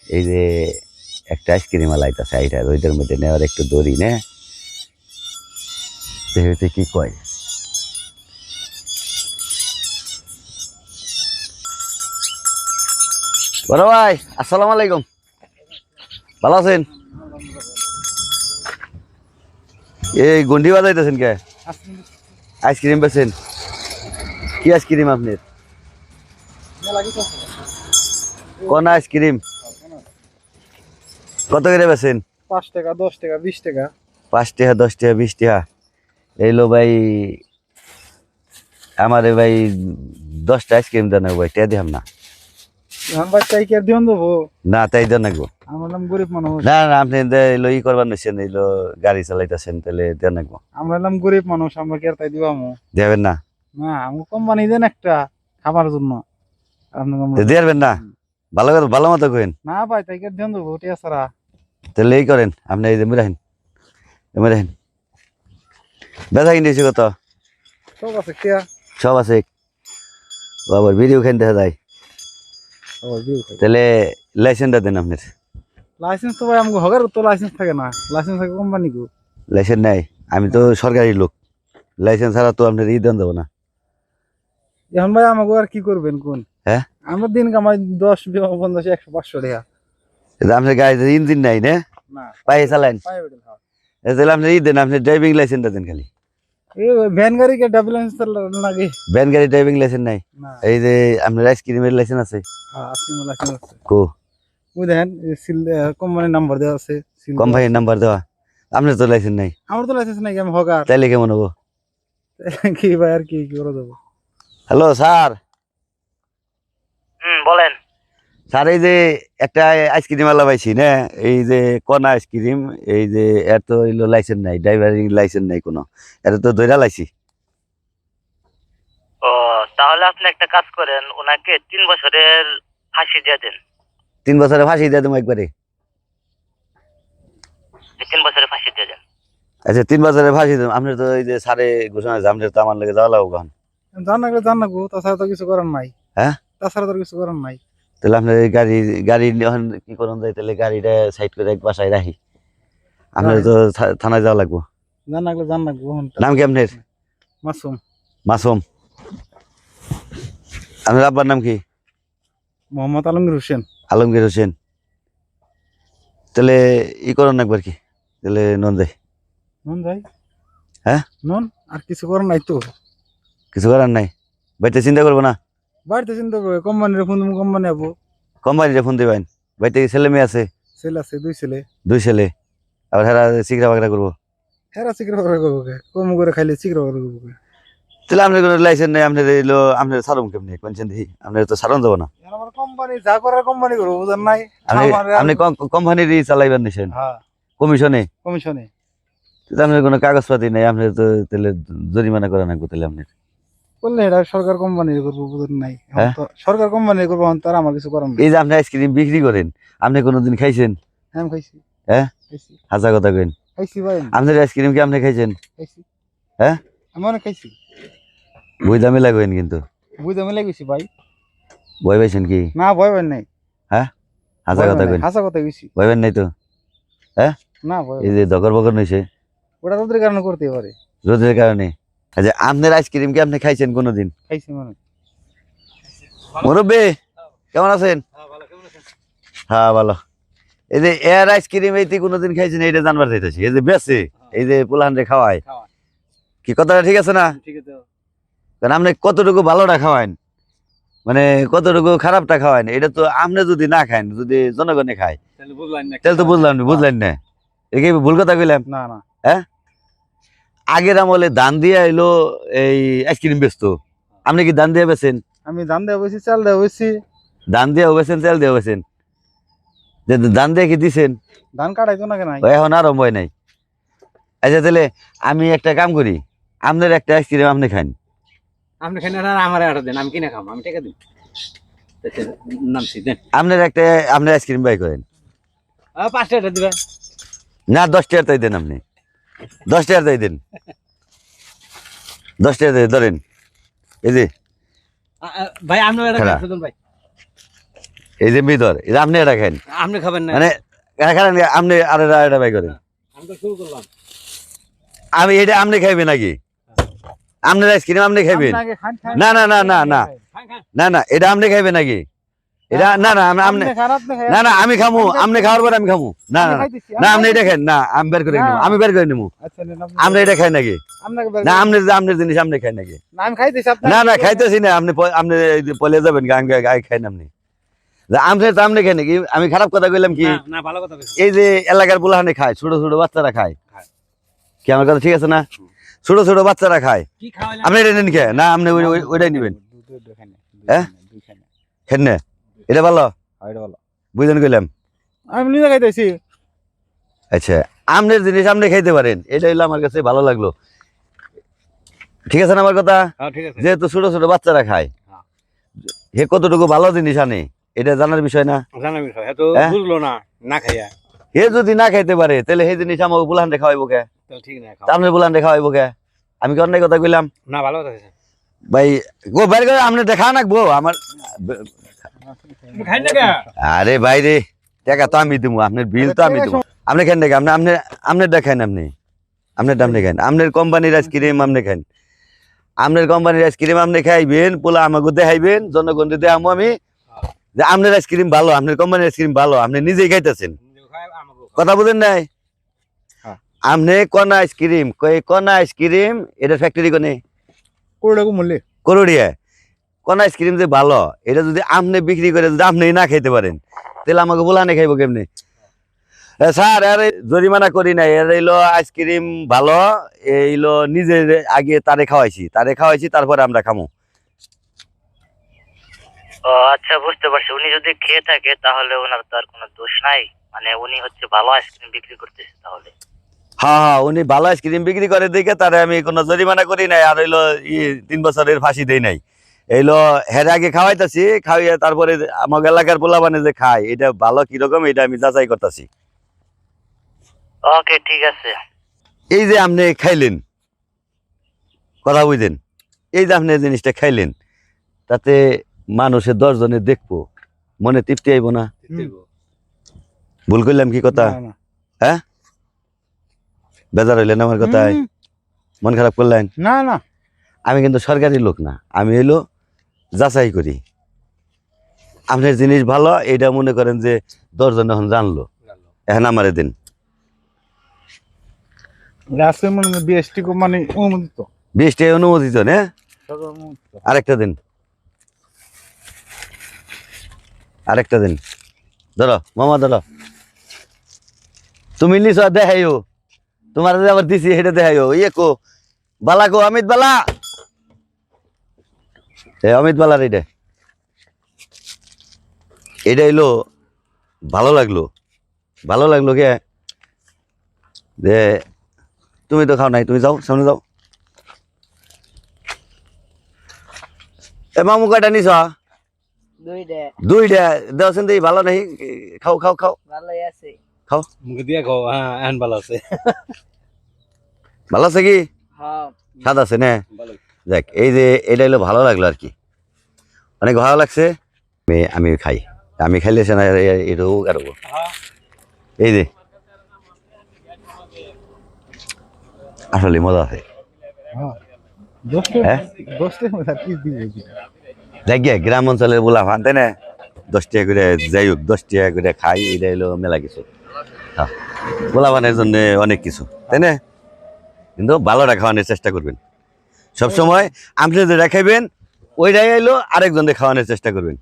এই যে একটা আইসক্রিম আলাইতেছে এইটা রোদের মধ্যে নেওয়ার একটু দড়ি নে দেখতে কি কয়। বড় ভাই আসসালামু আলাইকুম, ভালো আছেন? এই গন্ডি বাজাইতেছেন কে? আইসক্রিম বেছেন? কি আইসক্রিম আপনার? কোন আইসক্রিম? কত করে বেছেন? 5 টাকা 10 টাকা 20 টাকা। 5 টাকা 10 টাকা 20 টাকা। এইলো ভাই আমারে ভাই 10টা আইসক্রিম দেন ভাই, টিয়া দিহাম না। ভাই তাই কি আর দিন দেবো? না তাই দেন নাকবো। আমার নাম গরিব মানুষ। না না আপনি এলো ই করবার নিছেন, এইলো গাড়ি চালাইতেছেন তাহলে দেন নাকবো। আমরা নাম গরিব মানুষ, আমরা কি আর তাই দিব আমু? দেবেন না? না আমাকে কোম্পানি দেন একটা খাবার জন্য। দেবেন না? ভালো করে ভালো মতো কইন। না ভাই তাই কি আর দিন দেবো টিয়া ছাড়া? তাহলে এই করেন আপনি, এই যে মেরাহেন মেরাহেন বেচা কিনেছি কত? সব আছে টিয়া। সব আছে। আবার ভিডিও খান দেখা যায়। তাহলে লাইসেন্সটা দেন আপনার। লাইসেন্স তো ভাই আমাকে হগার তো লাইসেন্স থাকে না, লাইসেন্স থাকে কোম্পানি কো। লাইসেন্স নাই? আমি তো সরকারি লোক, লাইসেন্স ছাড়া তো আপনার ই দেন দেবো না। এখন ভাই আমাকে আর কি করবেন কোন? হ্যাঁ আমরা দিন কামাই 10 50 100 500 টাকা। আপনার গাড়িতে ইঞ্জিন নাই না? না পায়ে চালান? পাই বেটেল হ্যাঁ। তাহলে আপনি ই দেন, আপনি ড্রাইভিং লাইসেন্সটা দেন খালি। এই ভ্যান গাড়ি কে ডাবল লাইসেন্স লাগে? ভ্যান গাড়ি ড্রাইভিং লাইসেন্স নাই? না এই যে আপনার আইসক্রিমের লাইসেন্স আছে? হ্যাঁ আছে লাইসেন্স আছে। কো ওই দেখেন কোম্পানির নাম্বার দেওয়া আছে। কোম্পানির নাম্বার দেওয়া? আপনার তো লাইসেন্স নাই। আমার তো লাইসেন্স নাই, আমি হকার। তাইলে কেমন হবো? কি ভাই আর কি করে দেবো? Hello sir. বলেন। স্যার এই যে একটা আইসক্রিম আলা পাইছি না, এই যে কোন আইসক্রিম, এই যে এর তো হইলো লাইসেন্স নাই, ড্রাইভারিং লাইসেন্স নাই কোনো, এটা তো ধইরা লাইছি। ও তাহলে আপনি একটা কাজ করেন, ওনাকে 3 বছরের ফাঁসি দিয়ে দেন। 3 বছরে ফাঁসি দিয়ে দেবো একবারে? 3 বছরের ফাঁসি দিয়ে দেন। আচ্ছা 3 বছরে ফাঁসি দেবো। আপনার তো এই যে স্যারে ঘোষণা আছে, আপনার তো আমার লেগে যাওয়া লাগবো কখন? জান না গো, তাছাড়া তো কিছু করার নাই। হ্যাঁ তাছাড়া তো কিছু করার নাই। তাহলে আপনার এই গাড়ি গাড়ি এখন কি করুন যায়, তাহলে গাড়িটা সাইড করে এক বাসায় রাখি, আপনার তো থানায় যাওয়া লাগবো। জান না গো। নাম কি আপনার? মাসুম। মাসুম। আপনার আব্বার নাম কি? মোহাম্মদ আলমগীর হোসেন। আলমগীর হোসেন। তাহলে ই করুন একবার কি, তাহলে নন যাই। নুন ভাই? হ্যাঁ নুন আর কিছু করার নাই তো। কিছু করার নাই? বাড়িতে চিন্তা করবো না? বাড়িতে চিন্তা করে কোম্পানির ফোন কোম্পানি আবো। কোম্পানিতে ফোন দিবেন? বাড়িতে কি ছেলে মেয়ে আছে? ছেলে আছে 2 ছেলে। 2 ছেলে? আবার হেরা চিকরা বাগরা করবো? হেরা চিকরা করে করবো কে? কম করে খাইলে চিকরা করে করবো কে? তাহলে আপনার কোনো লাইসেন্স নেই, আপনার এলো আপনার ছাড়ুন কেমনি কোনছেন দেখি? আপনার তো ছাড়ন যাবো না। আমার কোম্পানি যা করার কোম্পানি করবো, বুঝেন নাই? আপনি কোম্পানির চালাইবার নিছেন হ্যাঁ কমিশনে? কমিশনে। আপনার কোনো কাগজপাতি নেই, আপনার তো তাহলে জরিমানা করা লাগবে তাহলে আপনার। করলে এটা সরকার কোম্পানির করবো, বুঝেন নাই? হ্যাঁ? সরকার কোম্পানির করবো, তার আমার কিছু করার নাই। এই যে আপনি আইসক্রিম বিক্রি করেন, আপনি কোনোদিন খাইছেন? হ্যাঁ আমি খাইছি। হ্যাঁ খাইছি হাজা কথা কইন। খাইছি ভাই আপনার আইসক্রিম কি আপনি খাইছেন? খাইছি। হ্যাঁ আমি অনেক খাইছি। বই দামে লাগবেন কিন্তু। বুঝতে আমি লাগেছি ভাই। ভয় পাইছেন কি? না ভয় পাই নাই। হ্যাঁ হাজা কথা কইন। হাসা কথা কইছি। ভয় পাইন নাই তো? হ্যাঁ না ভয় এই যে দগর বগর নইছে ওটা তোদের কারণে করতে পারে। রোদের কারণে। আচ্ছা আপনার আইসক্রিম কি আপনি খাইছেন কোনোদিন? খাইছি মানে। মুরব্বী কেমন আছেন? হ্যাঁ ভালো। এই যে এয়ার আইসক্রিম এইটি কোনোদিন খাইছেন? এইটা জানবার চাইতেছি। এই যে বেছে, এই যে পোলাহান রে খাওয়ায়, কি কথাটা ঠিক আছে না? ঠিক আছে। কারণ আপনি কতটুকু ভালোটা খাওয়ান, মানে কতটুকু খারাপটা খাওয়ান, এটা তো আপনি যদি না খান, যদি জনগণে খায় তাহলে বুঝলাম না। তাহলে তো বুঝলেন না। এটা কি ভুল কথা কইলাম? না না। হ্যাঁ আগের আমলে ধান দিয়ে এলো এই আইসক্রিম বেচতো, আপনি কি ধান দিয়ে বেছেন? আমি ধান দেওয়া বসি, চাল দেওয়া বসি। ধান দিয়ে বেছেন, তেল দিয়ে বেছেন? যে ধান দিয়ে কি দিছেন? ধান কাটাইতো না কেন? এখন আরম্ভ হয় নাই। আচ্ছা তাহলে আমি একটা কাম করি, আপনার একটা আইসক্রিম আপনি খান। আপনি খান আর আমার আটা দেন, আমি কিনে খাম, আমি টাকা দিই। নামছি দেন। আপনার একটা আপনার আইসক্রিম বাই করেন। 5 টাকা দিবেন না 10 টাকা তাই দেন, আপনি 10 টাকা তাই দেন, 10 টাকা ধরেন। এই যে ভাই, আপনি এটা খেলা। শুনুন ভাই। এই যে ভিতর এই যে আপনি এটা খান আপনি খাবেন না মানে খান আপনি আর এটা বাই করেন আমি তো শুরু করলাম আমি এটা আপনি খাইবেন নাকি আপনার আইসক্রিম আপনি খাইবেন আপনি আগে খান, খান। না না না না না খান খান না না এটা আপনি খাইবেন নাকি এটা না না আপনি আপনি খান, আপনি খান। না না আমি খামু আপনি খাওয়ার পরে আমি খামু না না আমি না খাইতেছি, না আমি আপনি এটা খাইতেছি। খান না আমি বের করে নেবো না। আমি বের করে নেবো আচ্ছা, নেন, আপনি এটা খাই নাকি আপনাকে বের না করে- আপনার জিনিস আপনি খাই নাকি না, আমি খাইতেছি, আপনি না না বের করে- খাইতেছি না আপনি আপনি পলে যাবেন গান গায়ে খাই না আপনি আপনি তো আপনি খাই নাকি আমি খারাপ কথা কইলাম কি না না ভালো কথা বলছেন এই যে এলাকার পোলাহানে খায় ছোট ছোট বাচ্চারা খায় খায়। কি আমার কথা ঠিক আছে না ছোট ছোট বাচ্চারা খায় কি খাওয়াইলাম আপনি এটা নেন কে না আপনি ওইটাই নেবেন হ্যাঁ? খেন না এটা ভালো বুঝলেন কইলাম আমি নিজে খাইতেছি। আচ্ছা আমনের জিনিস আপনি খাইতে পারেন এটা হইলো আমার কাছে ভালো লাগলো ঠিক আছে না আমার কথা হ্যাঁ ঠিক আছে যেহেতু ছোট ছোট বাচ্চারা খায় হ্যাঁ। হে কতটুকু ভালো জিনিস আনে এটা জানার বিষয় না জানা বিষয় এত হ্যাঁ? বুঝলো না না খাইয়া হে যদি না খাইতে পারে তাহলে সেই জিনিস আমাকে বুলাহান্ডে খাওয়াইবো কে তাহলে ঠিক না খাও আপনার বুলাহান্ডে খাওয়াইবো কে আমি কি অন্যায় কথা কইলাম না ভালো কথা বলছেন ভাই গো বাইরে করে আপনি দেখা নাকবো আমার তুমি খাই না কে আরে ভাই রে টাকা তো আমি দিব আপনার বিল তো আমি দিব আপনি খান নাকি আপনি আপনি আপনার দেখান আপনি আপনার দাম খান আপনার কোম্পানির আইসক্রিম আপনি খান আপনার কোম্পানির আইসক্রিম আপনি খাইবেন পোলা আমাকে দেখাইবেন জনগণকে দেখাবো আমি যে আপনার আইসক্রিম ভালো আপনার কোম্পানির আইসক্রিম ভালো আপনি নিজেই খাইতেছেন খাই আমাকে কথা বুঝেন নাই হ্যাঁ। আপনি কনা আইসক্রিম কনা আইসক্রিম এটা ফ্যাক্টরি কোনে কোটি টাকা মূল্যে। করোড়িয়া কোন আইসক্রিম যে ভালো এটা যদি আপনি বিক্রি করে যদি আপনি না খাইতে পারেন তাহলে আমাকে বলানে খাইবো কেমনি স্যার আরে জরিমানা করি না এর হইলো আইসক্রিম ভালো এইলো নিজের আগে তারে খাওয়াইছি তারপরে আমরা খামু ও আচ্ছা বুঝতে পারছি উনি যদি খেয়ে থাকে তাহলে ওনার তো আর কোনো দোষ নাই মানে উনি হচ্ছে ভালো আইসক্রিম বিক্রি করতেছে তাহলে হ্যাঁ হ্যাঁ উনি ভালো আইসক্রিম বিক্রি করে দেখে তারে আমি কোনো জরিমানা করি নাই আর হইলো 3 বছরের ফাঁসি দেই নাই এইলো হের আগে খাওয়াইতাছি খাওয়াইয়া তারপরে আমার এলাকার পোলাপানে যে খায় এটা ভালো কিরকম এটা আমি যাচাই করতেছি ওকে ঠিক আছে এই যে আপনি খাইলেন কথা বুঝলেন এই যে আপনি এই জিনিসটা খাইলেন তাতে মানুষের 10 জনে দেখবো মনে তৃপ্তি আইব না ভুল করলাম কি কথা না, না। হ্যাঁ বেজার হইলেন আমার কথায় হুম। মন খারাপ করলেন না না আমি কিন্তু সরকারি লোক না আমি হইলো যাচাই করি আপনার জিনিস ভালো এটা মনে করেন যে 10 জন এখন জানলো এখন আমারে দিন আজকে মনে হয় বিএসটি কোম্পানি অনুমোদিত। 20 টাকা অনুমোদিত না সরকার অনুমোদিত। আরেকটা দিন ধরো মামা ধরো তুমি নিছ দেখাইও তোমার যে আবার দিছি সেটা দেখাইও কো বালা কো অমিত বালা অমিত বালার এটা হইলো ভালো লাগলো কে যে তুমি তো খাও নাই তুমি যাও সামনে যাও এ মামু কয়টা নিছ দুইটা দেওয়াছেন দিই ভালো নাই খাও খাও খাও ভালোই আছে খাও মুখে দিয়ে খাও হ্যাঁ এখন ভালো আছে ভালো আছে কি হ্যাঁ স্বাদ আছে না ভালো দেখ এই যে এটা হলো ভালো লাগলো আর কি অনেক ভালো লাগছে আমি খাই আমি খাইলে সে না এটাও কারবো এই যে আসলে মজা আছে হ্যাঁ। দশটা হ্যাঁ? দশটার মধ্যে আর কি দিব কি? দেখ গিয়া গ্রাম অঞ্চলের বলা ফান তাই না 10 টাকা করে যাই হোক 10 টাকা করে খাই এটা হলো মেলা কিছু হ্যাঁ বলা ফানের জন্য অনেক কিছু তাই না কিন্তু ভালোটা খাওয়ানোর চেষ্টা করবেন সবসময় আপনি যেটা খাইবেন ওইটাই এলো আরেকজনকে খাওয়ানোর চেষ্টা করবেন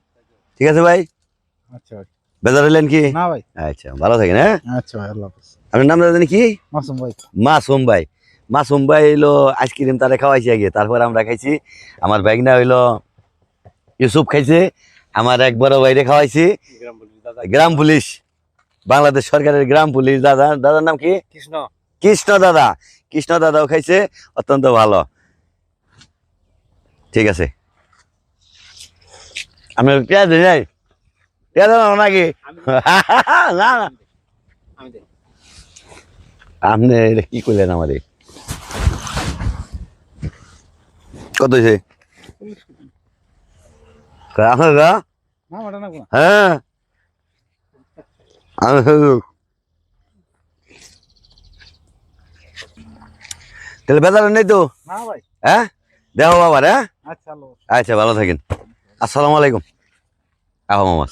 ঠিক আছে ভাই আচ্ছা ভাই। বেজার হইলেন কি না ভাই। আচ্ছা ভালো থাকেন হ্যাঁ আচ্ছা ভাই, আল্লাহ হাফেজ। আপনার নাম জানেন কি মাসুম ভাই। মাসুম ভাই হইলো আইসক্রিম তারা খাওয়াইছি আগে তারপর আমরা খাইছি আমার বাইকনা হইলো ইউসুফ খাইছে আমার এক বড় ভাইরে খাওয়াইছি গ্রাম পুলিশ বাংলাদেশ সরকারের গ্রাম পুলিশ দাদার নাম কি কৃষ্ণ দাদাও খাইছে অত্যন্ত ভালো ঠিক আছে আপনার পেঁয়াজ নাই পেঁয়াজ নাকি না না আপনি এটা কি করলেন আমারে কত হয়েছে আপনার না ওটা না হ্যাঁ তাহলে বেজার নেই তো? না ভাই। হ্যাঁ দেখো আবার। হ্যাঁ আচ্ছা আল্লাহ। আচ্ছা ভালো থাকেন। আসসালামু আলাইকুম। আহ মামা।